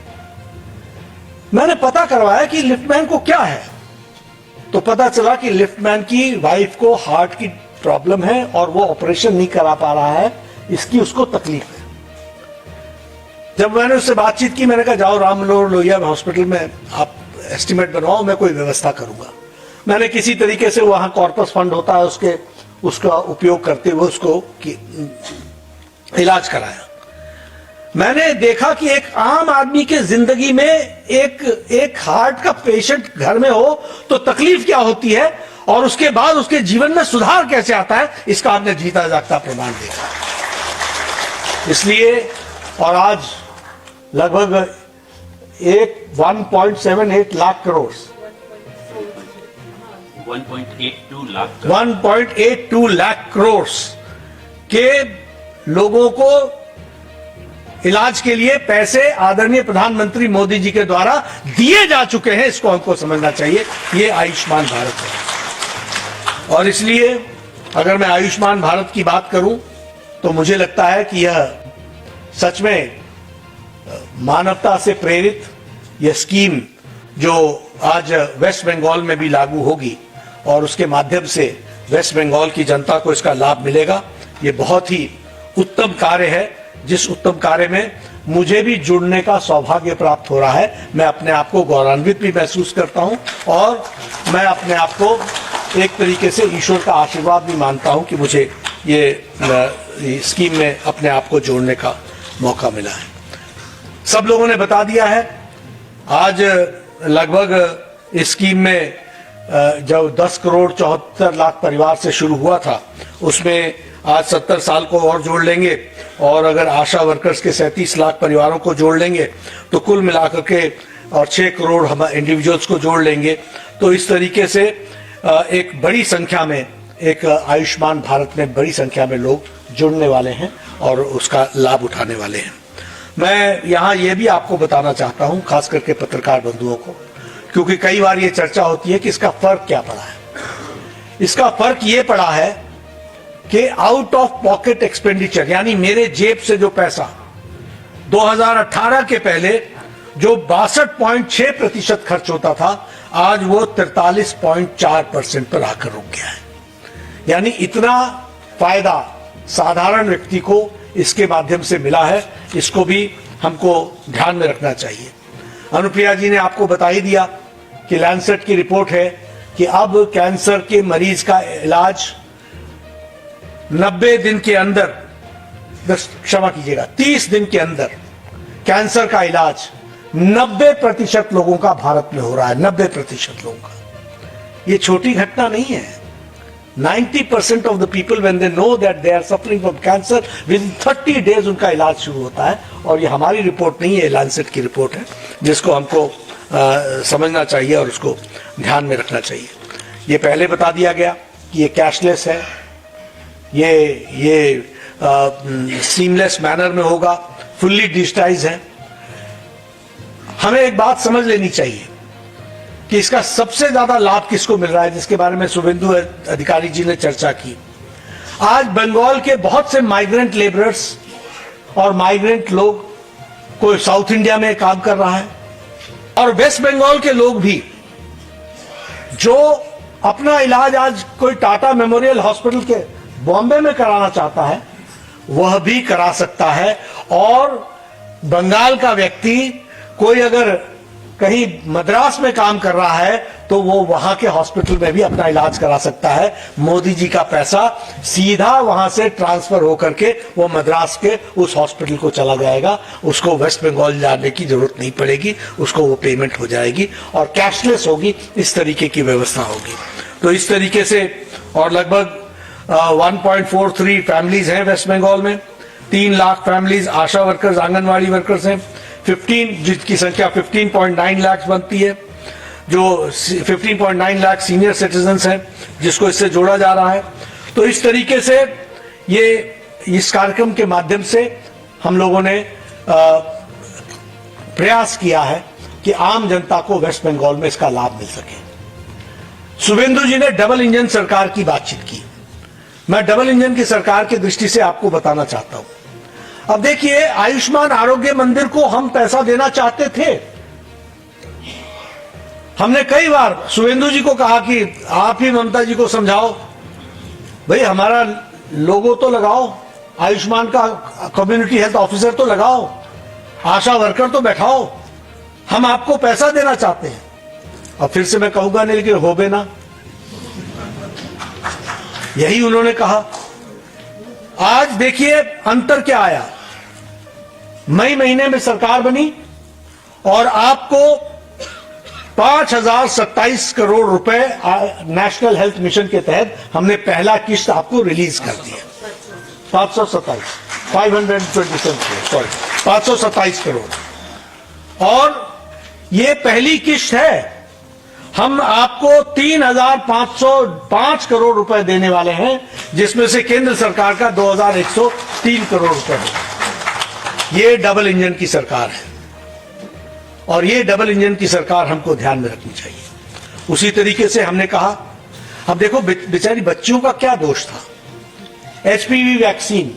S4: मैंने पता करवाया कि लिफ्टमैन को क्या है, तो पता चला कि लिफ्टमैन की वाइफ को हार्ट की प्रॉब्लम है और वो ऑपरेशन नहीं करा पा रहा है, इसकी उसको तकलीफ है। जब मैंने उससे बातचीत की, मैंने कहा जाओ राम मनोहर लोहिया हॉस्पिटल में आप एस्टीमेट बनवाओ, मैं कोई व्यवस्था करूंगा। मैंने किसी तरीके से वहां कॉर्पस फंड होता है उसका उपयोग करते हुए उसको इलाज कराया। मैंने देखा कि एक आम आदमी के जिंदगी में एक हार्ट का पेशेंट घर में हो तो तकलीफ क्या होती है, और उसके बाद उसके जीवन में सुधार कैसे आता है, इसका हमने जीता जागता प्रमाण देखा। इसलिए और आज लगभग 1.78 लाख करोड़
S1: 1.82 लाख
S4: 1.82 लाख करोड़ के लोगों को इलाज के लिए पैसे आदरणीय प्रधानमंत्री मोदी जी के द्वारा दिए जा चुके हैं। इसको हमको समझना चाहिए। ये आयुष्मान भारत है। और इसलिए अगर मैं आयुष्मान भारत की बात करूं तो मुझे लगता है कि यह सच में मानवता से प्रेरित यह स्कीम जो आज वेस्ट बंगाल में भी लागू होगी और उसके माध्यम से वेस्ट बंगाल की जनता को इसका लाभ मिलेगा, ये बहुत ही उत्तम कार्य है, जिस उत्तम कार्य में मुझे भी जुड़ने का सौभाग्य प्राप्त हो रहा है। मैं अपने आप को गौरवान्वित भी महसूस करता हूं और मैं अपने आप को एक तरीके से ईश्वर का आशीर्वाद भी मानता हूं कि मुझे ये स्कीम में अपने आप को जोड़ने का मौका मिला है। सब लोगों ने बता दिया है। आज लगभग इस स्कीम में जो 10 करोड़ 74 लाख परिवार से शुरू हुआ था, उसमें आज 70 साल को और जोड़ लेंगे और अगर आशा वर्कर्स के 37 लाख परिवारों को जोड़ लेंगे तो कुल मिलाकर के और 6 करोड़ हम इंडिविजुअल्स को जोड़ लेंगे, तो इस तरीके से एक बड़ी संख्या में, एक आयुष्मान भारत में बड़ी संख्या में लोग जुड़ने वाले हैं और उसका लाभ उठाने वाले हैं। मैं यहाँ ये भी आपको बताना चाहता हूँ, खास करके पत्रकार बंधुओं को, क्योंकि कई बार ये चर्चा होती है कि इसका फर्क क्या पड़ा है। इसका फर्क ये पड़ा है कि आउट ऑफ पॉकेट एक्सपेंडिचर, यानी मेरे जेब से जो पैसा 2018 के पहले जो 62.6% खर्च होता था, आज वो 43.4% पर आकर रुक गया है। यानी इतना फायदा साधारण व्यक्ति को इसके माध्यम से मिला है, इसको भी हमको ध्यान में रखना चाहिए। अनुप्रिया जी ने आपको बता ही दिया कि लैंसेट की रिपोर्ट है कि अब कैंसर के मरीज का इलाज 90 दिन के अंदर, क्षमा कीजिएगा 30 दिन के अंदर कैंसर का इलाज 90% लोगों का भारत में हो रहा है। 90% लोगों का। ये छोटी घटना नहीं है। 90% of the people when they know that they are suffering from cancer, within 30 days उनका इलाज शुरू होता है। और ये हमारी रिपोर्ट नहीं है, लैंसेट की रिपोर्ट है, जिसको हमको समझना चाहिए और उसको ध्यान में रखना चाहिए। ये पहले बता दिया गया कि ये कैशलेस है, ये सीमलेस मैनर में होगा, फुल्ली डिजिटाइज है। हमें एक बात समझ लेनी चाहिए कि इसका सबसे ज्यादा लाभ किसको मिल रहा है, जिसके बारे में शुभेंदु अधिकारी जी ने चर्चा की। आज बंगाल के बहुत से माइग्रेंट लेबरर्स और माइग्रेंट लोग, कोई साउथ इंडिया में काम कर रहा है, और वेस्ट बंगाल के लोग भी जो अपना इलाज आज कोई टाटा मेमोरियल हॉस्पिटल के बॉम्बे में कराना चाहता है, वह भी करा सकता है। और बंगाल का व्यक्ति कोई अगर कहीं मद्रास में काम कर रहा है तो वो वहां के हॉस्पिटल में भी अपना इलाज करा सकता है। मोदी जी का पैसा सीधा वहां से ट्रांसफर होकर के वो मद्रास के उस हॉस्पिटल को चला जाएगा, उसको वेस्ट बंगाल जाने की जरूरत नहीं पड़ेगी, उसको वो पेमेंट हो जाएगी और कैशलेस होगी। इस तरीके की व्यवस्था होगी। तो इस तरीके से, और लगभग 1.43 फैमिलीज हैं वेस्ट बंगाल में, 3 लाख फैमिलीज आशा वर्कर्स, आंगनवाड़ी वर्कर्स हैं, 15 जिसकी संख्या 15.9 लाख बनती है, जो 15.9 लाख सीनियर सिटीजन्स हैं जिसको इससे जोड़ा जा रहा है। तो इस तरीके से ये इस कार्यक्रम के माध्यम से हम लोगों ने प्रयास किया है कि आम जनता को वेस्ट बंगाल में इसका लाभ मिल सके। शुभेंदु जी ने डबल इंजन सरकार की बातचीत की। मैं डबल इंजन की सरकार की दृष्टि से आपको बताना चाहता हूं। अब देखिए, आयुष्मान आरोग्य मंदिर को हम पैसा देना चाहते थे। हमने कई बार शुभेंदु जी को कहा कि आप ही ममता जी को समझाओ, भाई हमारा लोगो तो लगाओ, आयुष्मान का कम्युनिटी हेल्थ ऑफिसर तो लगाओ, आशा वर्कर तो बैठाओ, हम आपको पैसा देना चाहते हैं। और फिर से मैं कहूंगा नहीं, लेकिन हो बे ना, यही उन्होंने कहा। आज देखिए अंतर क्या आया। मई महीने में सरकार बनी और आपको 5027 करोड़ रुपए नेशनल हेल्थ मिशन के तहत हमने पहला किस्त आपको रिलीज कर दिया। 527 करोड़, और ये पहली किस्त है। हम आपको 3,505 करोड़ रुपए देने वाले हैं, जिसमें से केंद्र सरकार का 2,103 करोड़ रुपए है। ये डबल इंजन की सरकार है और ये डबल इंजन की सरकार हमको ध्यान में रखनी चाहिए। उसी तरीके से हमने कहा, अब देखो बेचारी बच्चियों का क्या दोष था। एचपीवी वैक्सीन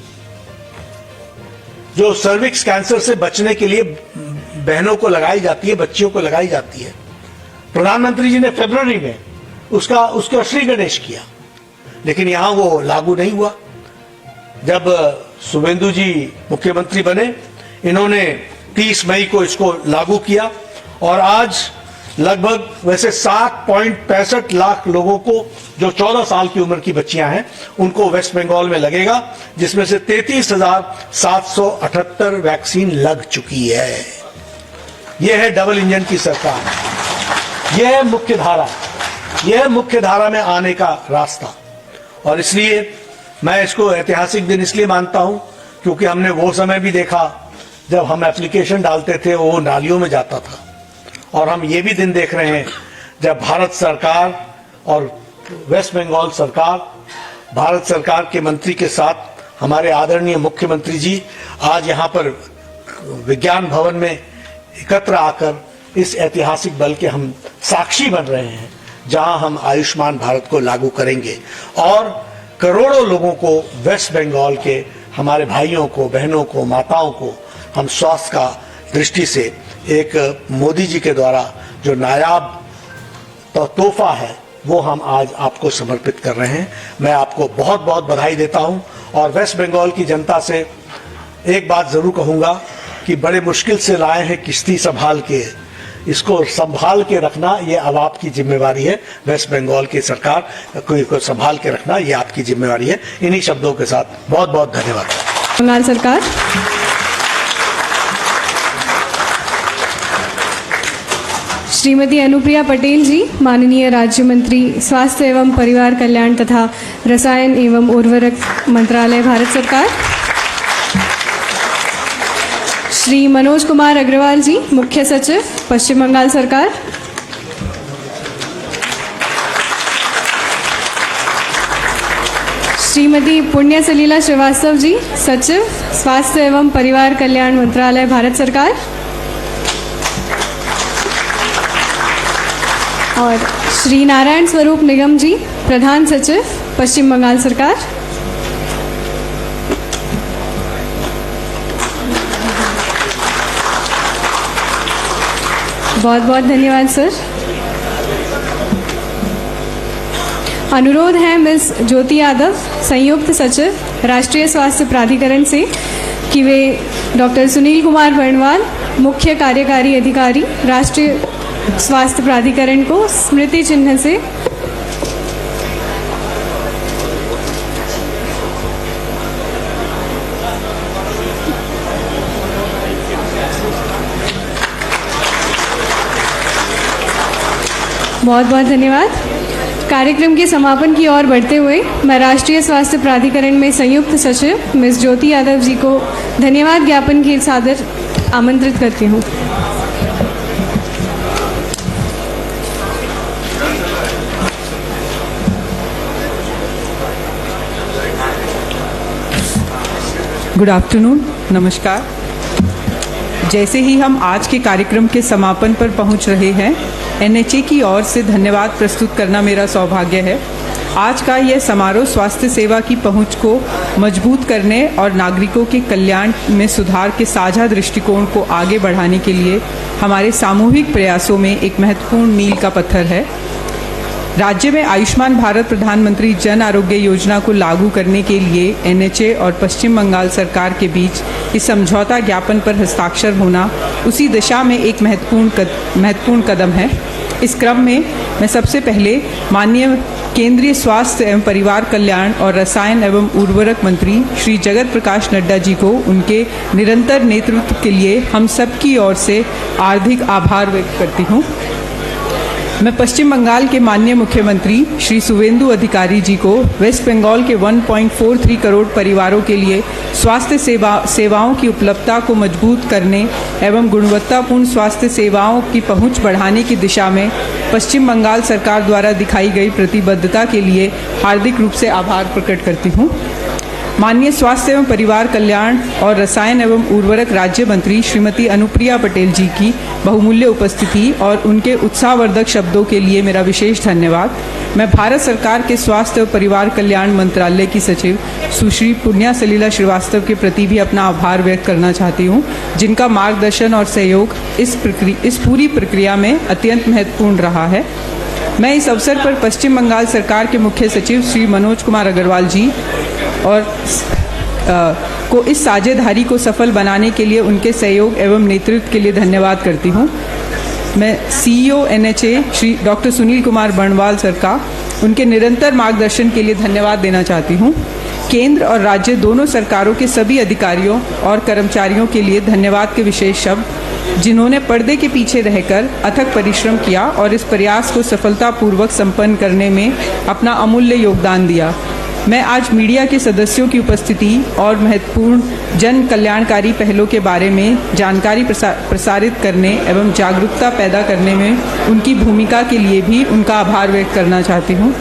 S4: जो सर्विक्स कैंसर से बचने के लिए बहनों को लगाई जाती है, बच्चियों को लगाई जाती है, प्रधानमंत्री जी ने फरवरी में उसका श्री गणेश किया, लेकिन यहां वो लागू नहीं हुआ। जब शुभेंदु जी मुख्यमंत्री बने, इन्होंने 30 मई को इसको लागू किया और आज लगभग वैसे 7.65 लाख लोगों को, जो 14 साल की उम्र की बच्चियां हैं, उनको वेस्ट बंगाल में लगेगा, जिसमें से 33,778 वैक्सीन लग चुकी है। यह है डबल इंजन की सरकार, यह है मुख्य धारा में आने का रास्ता। और इसलिए मैं इसको ऐतिहासिक दिन इसलिए मानता हूं क्योंकि हमने वो समय भी देखा जब हम एप्लीकेशन डालते थे वो नालियों में जाता था, और हम ये भी दिन देख रहे हैं जब भारत सरकार और वेस्ट बंगाल सरकार, भारत सरकार के मंत्री के साथ हमारे आदरणीय मुख्यमंत्री जी आज यहाँ पर विज्ञान भवन में एकत्र आकर इस ऐतिहासिक बल के हम साक्षी बन रहे हैं, जहां हम आयुष्मान भारत को लागू करेंगे और करोड़ों लोगों को, वेस्ट बंगाल के हमारे भाइयों को, बहनों को, माताओं को हम स्वास्थ्य का दृष्टि से एक मोदी जी के द्वारा जो नायाब तोहफा है वो हम आज आपको समर्पित कर रहे हैं। मैं आपको बहुत बहुत बधाई देता हूं और वेस्ट बंगाल की जनता से एक बात जरूर कहूंगा कि बड़े मुश्किल से लाए हैं किश्ती संभाल के, इसको संभाल के रखना ये अब आपकी जिम्मेवारी है। वेस्ट बंगाल की सरकार को संभाल के रखना ये आपकी जिम्मेवारी है। इन्हीं शब्दों के साथ बहुत बहुत धन्यवाद।
S2: बंगाल सरकार। श्रीमती अनुप्रिया पटेल जी, माननीय राज्य मंत्री स्वास्थ्य एवं परिवार कल्याण तथा रसायन एवं उर्वरक मंत्रालय, भारत सरकार। श्री मनोज कुमार अग्रवाल जी, मुख्य सचिव, पश्चिम बंगाल सरकार। श्रीमती पुण्य सलीला श्रीवास्तव जी, सचिव, स्वास्थ्य एवं परिवार कल्याण मंत्रालय, भारत सरकार। और श्री नारायण स्वरूप निगम जी, प्रधान सचिव, पश्चिम बंगाल सरकार। बहुत बहुत धन्यवाद सर। अनुरोध है मिस ज्योति यादव, संयुक्त सचिव, राष्ट्रीय स्वास्थ्य प्राधिकरण से, कि वे डॉक्टर सुनील कुमार वर्णवाल, मुख्य कार्यकारी अधिकारी, राष्ट्रीय स्वास्थ्य प्राधिकरण को स्मृति चिन्ह से बहुत बहुत धन्यवाद। कार्यक्रम के समापन की ओर बढ़ते हुए मैं राष्ट्रीय स्वास्थ्य प्राधिकरण में संयुक्त सचिव मिस ज्योति यादव जी को धन्यवाद ज्ञापन के सादर आमंत्रित करती हूँ।
S5: गुड आफ्टरनून, नमस्कार। जैसे ही हम आज के कार्यक्रम के समापन पर पहुंच रहे हैं, एनएचए की ओर से धन्यवाद प्रस्तुत करना मेरा सौभाग्य है। आज का यह समारोह स्वास्थ्य सेवा की पहुंच को मजबूत करने और नागरिकों के कल्याण में सुधार के साझा दृष्टिकोण को आगे बढ़ाने के लिए हमारे सामूहिक प्रयासों में एक महत्वपूर्ण मील का पत्थर है। राज्य में आयुष्मान भारत प्रधानमंत्री जन आरोग्य योजना को लागू करने के लिए एनएचए और पश्चिम बंगाल सरकार के बीच इस समझौता ज्ञापन पर हस्ताक्षर होना उसी दिशा में एक महत्वपूर्ण कदम है। इस क्रम में मैं सबसे पहले माननीय केंद्रीय स्वास्थ्य एवं परिवार कल्याण और रसायन एवं उर्वरक मंत्री श्री जगत प्रकाश नड्डा जी को उनके निरंतर नेतृत्व के लिए हम सब की ओर से हार्दिक आभार व्यक्त करती हूँ। मैं पश्चिम बंगाल के माननीय मुख्यमंत्री श्री सुवेंदु अधिकारी जी को वेस्ट बंगाल के 1.43 करोड़ परिवारों के लिए स्वास्थ्य सेवाओं की उपलब्धता को मजबूत करने एवं गुणवत्तापूर्ण स्वास्थ्य सेवाओं की पहुंच बढ़ाने की दिशा में पश्चिम बंगाल सरकार द्वारा दिखाई गई प्रतिबद्धता के लिए हार्दिक रूप से आभार प्रकट करती हूं। माननीय स्वास्थ्य एवं परिवार कल्याण और रसायन एवं उर्वरक राज्य मंत्री श्रीमती अनुप्रिया पटेल जी की बहुमूल्य उपस्थिति और उनके उत्साहवर्धक शब्दों के लिए मेरा विशेष धन्यवाद। मैं भारत सरकार के स्वास्थ्य और परिवार कल्याण मंत्रालय की सचिव सुश्री पुण्या सलीला श्रीवास्तव के प्रति भी अपना आभार व्यक्त करना चाहती हूँ, जिनका मार्गदर्शन और सहयोग इस पूरी प्रक्रिया में अत्यंत महत्वपूर्ण रहा है। मैं इस अवसर पर पश्चिम बंगाल सरकार के मुख्य सचिव श्री मनोज कुमार अग्रवाल जी और को इस साझेदारी को सफल बनाने के लिए उनके सहयोग एवं नेतृत्व के लिए धन्यवाद करती हूँ। मैं CEO NHA Shri doctor Sunil Kumar Barnwal sir का उनके निरंतर मार्गदर्शन के लिए धन्यवाद देना चाहती हूँ। केंद्र और राज्य दोनों सरकारों के सभी अधिकारियों और कर्मचारियों के लिए धन्यवाद के विशेष शब्द, जिन्होंने पर्दे के पीछे रहकर अथक परिश्रम किया और इस प्रयास को सफलतापूर्वक संपन्न करने में अपना अमूल्य योगदान दिया। मैं आज मीडिया के सदस्यों की उपस्थिति और महत्वपूर्ण जन कल्याणकारी पहलों के बारे में जानकारी प्रसारित करने एवं जागरूकता पैदा करने में उनकी भूमिका के लिए भी उनका आभार व्यक्त करना चाहती हूँ।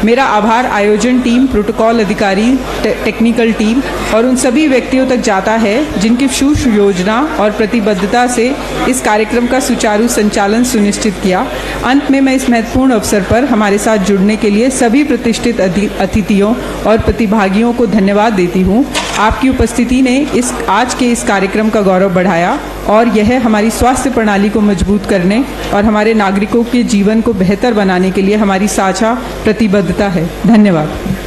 S5: मेरा आभार आयोजन टीम, प्रोटोकॉल अधिकारी, टेक्निकल टीम और उन सभी व्यक्तियों तक जाता है जिनकी सूक्ष्म योजना और प्रतिबद्धता से इस कार्यक्रम का सुचारू संचालन सुनिश्चित किया। अंत में मैं इस महत्वपूर्ण अवसर पर हमारे साथ जुड़ने के लिए सभी प्रतिष्ठित अतिथियों और प्रतिभागियों को धन्यवाद देती हूँ। आपकी उपस्थिति ने आज के इस कार्यक्रम का गौरव बढ़ाया और यह हमारी स्वास्थ्य प्रणाली को मजबूत करने और हमारे नागरिकों के जीवन को बेहतर बनाने के लिए हमारी साझा प्रतिबद्धता है। धन्यवाद।